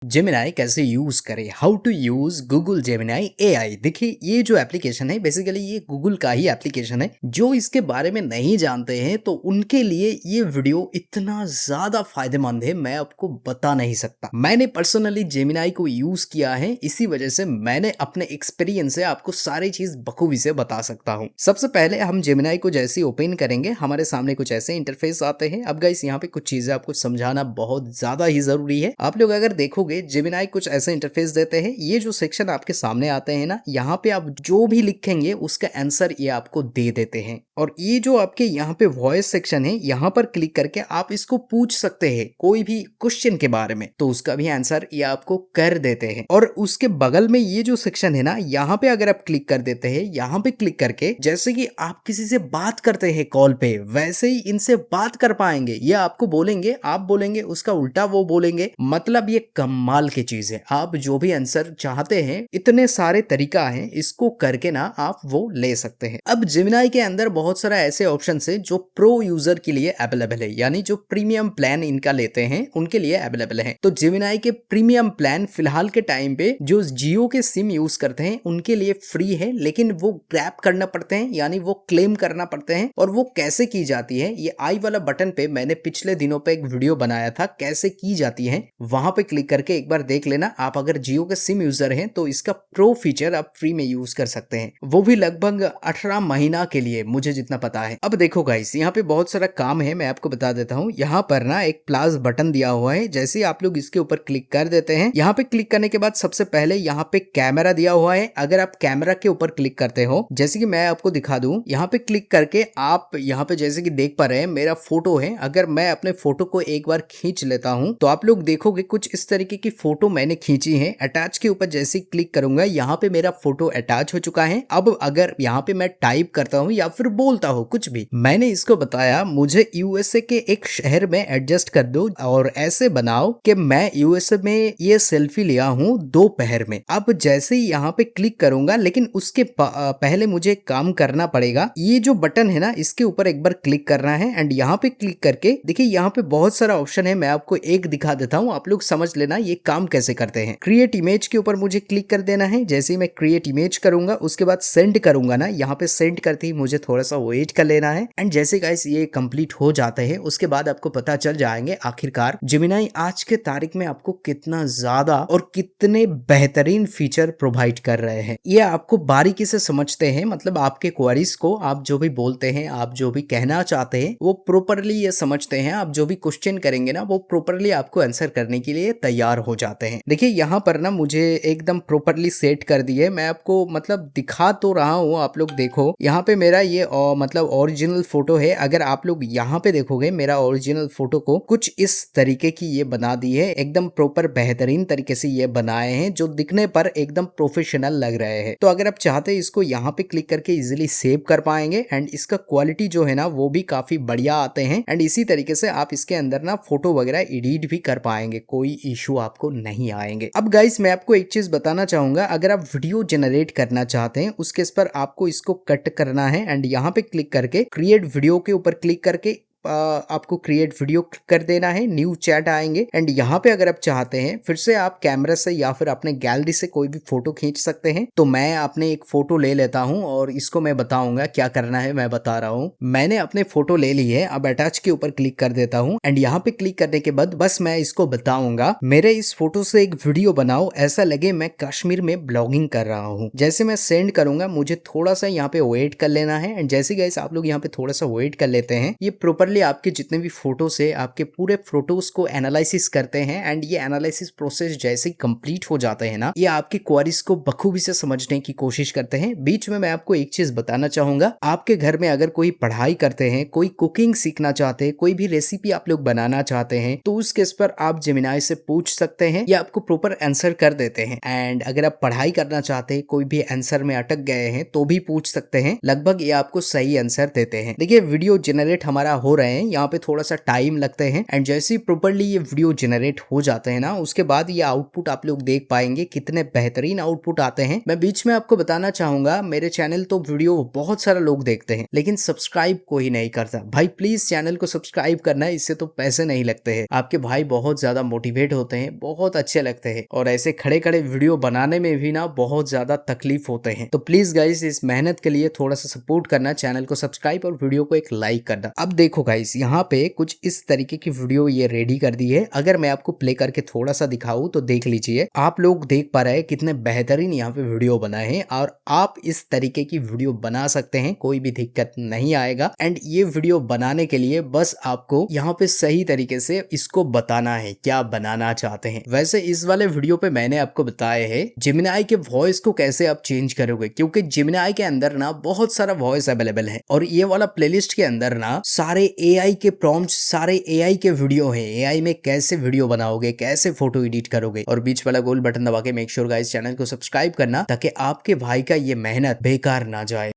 Gemini कैसे use करें, how to use Google Gemini AI. देखिए ये जो एप्लीकेशन है बेसिकली ये गूगल का ही एप्लीकेशन है। जो इसके बारे में नहीं जानते हैं तो उनके लिए ये वीडियो इतना ज्यादा फायदेमंद है, मैं आपको बता नहीं सकता। मैंने पर्सनली जेमिनाई को यूज किया है, इसी वजह से मैंने अपने एक्सपीरियंस से आपको सारी चीज बखूबी से बता सकता हूँ। सबसे पहले हम जेमिनाई को जैसे ओपन करेंगे हमारे सामने कुछ ऐसे इंटरफेस आते हैं। अब गाइस यहाँ पे कुछ चीजें आपको समझाना बहुत ज्यादा ही जरूरी है। आप लोग अगर देखोगे जेमिनाई कुछ ऐसे इंटरफेस देते हैं। ये जो सेक्शन आपके सामने आते हैं ना, यहाँ पे आप जो भी लिखेंगे उसका आंसर ये आपको दे देते हैं। और ये जो आपके यहाँ पे वॉइस सेक्शन है, यहाँ पर क्लिक करके आप इसको पूछ सकते हैं कोई भी क्वेश्चन के बारे में, तो उसका भी आंसर ये आपको कर देते हैं। और उसके बगल में ये जो सेक्शन है ना, यहाँ पे अगर आप क्लिक कर देते हैं, यहाँ पे क्लिक करके जैसे कि आप किसी से बात करते हैं कॉल पे, वैसे ही इनसे बात कर पाएंगे। ये आपको बोलेंगे, आप बोलेंगे, उसका उल्टा वो बोलेंगे। मतलब ये कमाल की चीज है। आप जो भी आंसर चाहते हैं, इतने सारे तरीका है, इसको करके ना आप वो ले सकते हैं। अब जेमिनाई के अंदर बहुत सारा ऐसे ऑप्शन है जो प्रो यूजर के लिए अवेलेबल है, यानी जो प्रीमियम प्लान इनका लेते हैं उनके लिए अवेलेबल है। तो जेमिनाई के प्रीमियम प्लान फिलहाल के टाइम पे जो जियो के सिम यूज करते हैं उनके लिए फ्री है, लेकिन वो ग्रैब करना पड़ते हैं, यानी वो क्लेम करना पड़ते हैं। और वो कैसे की जाती है, ये आई वाला बटन पे मैंने पिछले दिनों पे एक वीडियो बनाया था कैसे की जाती है, वहां पे क्लिक करके एक बार देख लेना। आप अगर जियो के सिम यूजर हैं तो इसका प्रो फीचर आप फ्री में यूज कर सकते हैं, वो भी लगभग 18 महीना के लिए, मुझे जितना पता है। अब देखो गाइस, यहाँ पे बहुत सारा काम है, मैं आपको बता देता हूँ। यहाँ पर ना एक प्लस बटन दिया हुआ है, जैसे ही आप लोग इसके ऊपर क्लिक कर देते हैं, यहाँ पे क्लिक करने के बाद सबसे पहले यहाँ पे कैमरा दिया हुआ है। अगर आप कैमरा के ऊपर क्लिक करते हो, जैसे कि मैं आपको दिखा दूं, यहाँ पे क्लिक करके आप यहाँ पे जैसे कि देख पा रहे हैं मेरा फोटो है। अगर मैं अपने फोटो को एक बार खींच लेता हूँ तो आप लोग देखोगे कुछ इस तरीके की फोटो मैंने खींची है। अटैच के ऊपर जैसे ही क्लिक करूंगा, यहाँ पे मेरा फोटो अटैच हो चुका है। अब अगर यहाँ पे मैं टाइप करता हूँ या फिर बोलता हूँ कुछ भी, मैंने इसको बताया मुझे यूएसए के एक शहर में एडजस्ट कर दो और ऐसे बनाओ कि मैं यूएसए में ये सेल्फी लिया हूँ दोपहर में। अब जैसे ही यहाँ पे क्लिक करूंगा, लेकिन उसके पहले मुझे काम करना पड़ेगा। ये जो बटन है ना, इसके ऊपर एक बार क्लिक करना है एंड यहाँ पे क्लिक करके देखिए यहाँ पे बहुत सारा ऑप्शन है। मैं आपको एक दिखा देता हूँ, आप लोग समझ लेना ये काम कैसे करते हैं। क्रिएट इमेज के ऊपर मुझे क्लिक कर देना है। जैसे ही मैं क्रिएट इमेज करूंगा, उसके बाद सेंड करूंगा ना, यहाँ पे सेंड करते ही मुझे थोड़ा सा वेट कर लेना है। एंड जैसे गाइस ये कंप्लीट हो जाते हैं, उसके बाद आपको पता चल जाएंगे आखिरकार जेमिनाई आज के तारीख में आपको कितना ज्यादा और कितने बेहतरीन फीचर प्रोवाइड कर रहे हैं। ये आपको बारीकी से समझते हैं, मतलब आपके क्वेरीज को आप जो भी बोलते हैं, आप जो भी कहना चाहते हैं, वो प्रॉपरली ये समझते हैं। आप जो भी क्वेश्चन करेंगे ना, वो प्रॉपरली आपको आंसर करने के लिए तैयार हो जाते हैं। देखिए यहाँ पर ना मुझे एकदम प्रॉपरली सेट कर दिए। मैं आपको मतलब दिखा तो रहा हूँ, आप लोग देखो यहाँ पे मेरा ये मतलब ओरिजिनल फोटो है। अगर आप लोग यहाँ पे देखोगे मेरा ओरिजिनल फोटो को कुछ इस तरीके की ये बना दी है, एकदम प्रॉपर बेहतरीन तरीके से ये बनाए हैं, जो दिखने पर एकदम प्रोफेशनल लग रहे हैं। तो अगर आप चाहते हैं इसको यहाँ पे क्लिक करके इजीली सेव कर पाएंगे एंड इसका क्वालिटी जो है ना वो भी काफी बढ़िया आते हैं। एंड इसी तरीके से आप इसके अंदर ना फोटो वगैरह एडिट भी कर पाएंगे, कोई इशू आपको नहीं आएंगे। अब गाइस मैं आपको एक चीज बताना चाहूंगा, अगर आप वीडियो जनरेट करना चाहते हैं उसके पर आपको इसको कट करना है एंड यहाँ पे क्लिक करके क्रिएट वीडियो के ऊपर क्लिक करके आपको क्रिएट वीडियो कर देना है। न्यू चैट आएंगे एंड यहाँ पे अगर आप चाहते हैं फिर से आप कैमरा से या फिर अपने गैलरी से कोई भी फोटो खींच सकते हैं। तो मैं अपने एक फोटो ले लेता हूँ और इसको मैं बताऊंगा क्या करना है, मैं बता रहा हूँ। मैंने अपने फोटो ले ली है, अब अटैच के ऊपर क्लिक कर देता हूँ एंड यहाँ पे क्लिक करने के बाद बस मैं इसको बताऊंगा मेरे इस फोटो से एक वीडियो बनाओ, ऐसा लगे मैं कश्मीर में ब्लॉगिंग कर रहा हूँ। जैसे मैं सेंड करूंगा, मुझे थोड़ा सा यहाँ पे वेट कर लेना है एंड जैसे गाइस आप लोग यहाँ पे थोड़ा सा वेट कर लेते हैं, ये प्रॉपर आपके जितने भी फोटोज है, आपके पूरे फोटोज को एनालिसिस करते हैं एंड ये एनालिसिस प्रोसेस जैसे ही कंप्लीट हो जाते हैं ना, ये आपकी क्वेरीज को बखूबी से समझने की कोशिश करते हैं। बीच में मैं आपको एक चीज बताना चाहूंगा, आपके घर में अगर कोई पढ़ाई करते हैं, कोई कुकिंग सीखना चाहते हैं, कोई भी रेसिपी आप लोग बनाना चाहते हैं, तो उस केस पर आप जेमिनाई से पूछ सकते हैं, ये आपको प्रॉपर आंसर कर देते हैं। एंड अगर आप पढ़ाई करना चाहते हैं, कोई भी आंसर में अटक गए हैं, तो भी पूछ सकते हैं, लगभग ये आपको सही आंसर देते हैं। देखिए वीडियो जनरेट हमारा हो रहे हैं, यहाँ पे थोड़ा सा टाइम लगते हैं एंड जैसे ही प्रॉपर्ली ये वीडियो जनरेट हो जाते हैं ना, उसके बाद ये आउटपुट आप लोग देख पाएंगे कितने बेहतरीन आउटपुट आते हैं। मैं बीच में आपको बताना चाहूंगा, मेरे चैनल तो वीडियो बहुत सारा लोग देखते हैं लेकिन सब्सक्राइब कोई नहीं करता। भाई प्लीज चैनल को सब्सक्राइब करना है, इससे तो पैसे नहीं लगते हैं। आपके भाई बहुत ज्यादा मोटिवेट होते हैं, बहुत अच्छे लगते हैं और ऐसे खड़े खड़े वीडियो बनाने में भी ना बहुत ज्यादा तकलीफ होते हैं। तो प्लीज गाइस इस मेहनत के लिए थोड़ा सा सपोर्ट करना, चैनल को सब्सक्राइब और वीडियो को एक लाइक करना। अब देखो गाइस यहाँ पे कुछ इस तरीके की वीडियो ये रेडी कर दी है। अगर मैं आपको प्ले करके थोड़ा सा दिखाऊं तो देख लीजिए, आप लोग देख पा रहे हैं कितने बेहतरीन यहाँ पे वीडियो बनाए हैं और आप इस तरीके की वीडियो बना सकते हैं, कोई भी दिक्कत नहीं आएगा। एंड ये वीडियो बनाने के लिए बस आपको यहाँ पे सही तरीके से इसको बताना है क्या बनाना चाहते हैं। वैसे इस वाले वीडियो पे मैंने आपको बताया है जेमिनी के वॉइस को कैसे आप चेंज करोगे, क्योंकि जेमिनी के अंदर ना बहुत सारा वॉइस अवेलेबल है और ये वाला प्लेलिस्ट के अंदर ना सारे एआई के प्रॉम्प्ट्स, सारे एआई के वीडियो हैं। एआई में कैसे वीडियो बनाओगे, कैसे फोटो एडिट करोगे, और बीच वाला गोल बटन दबा के मेक श्योर गाइस चैनल को सब्सक्राइब करना ताकि आपके भाई का ये मेहनत बेकार ना जाए।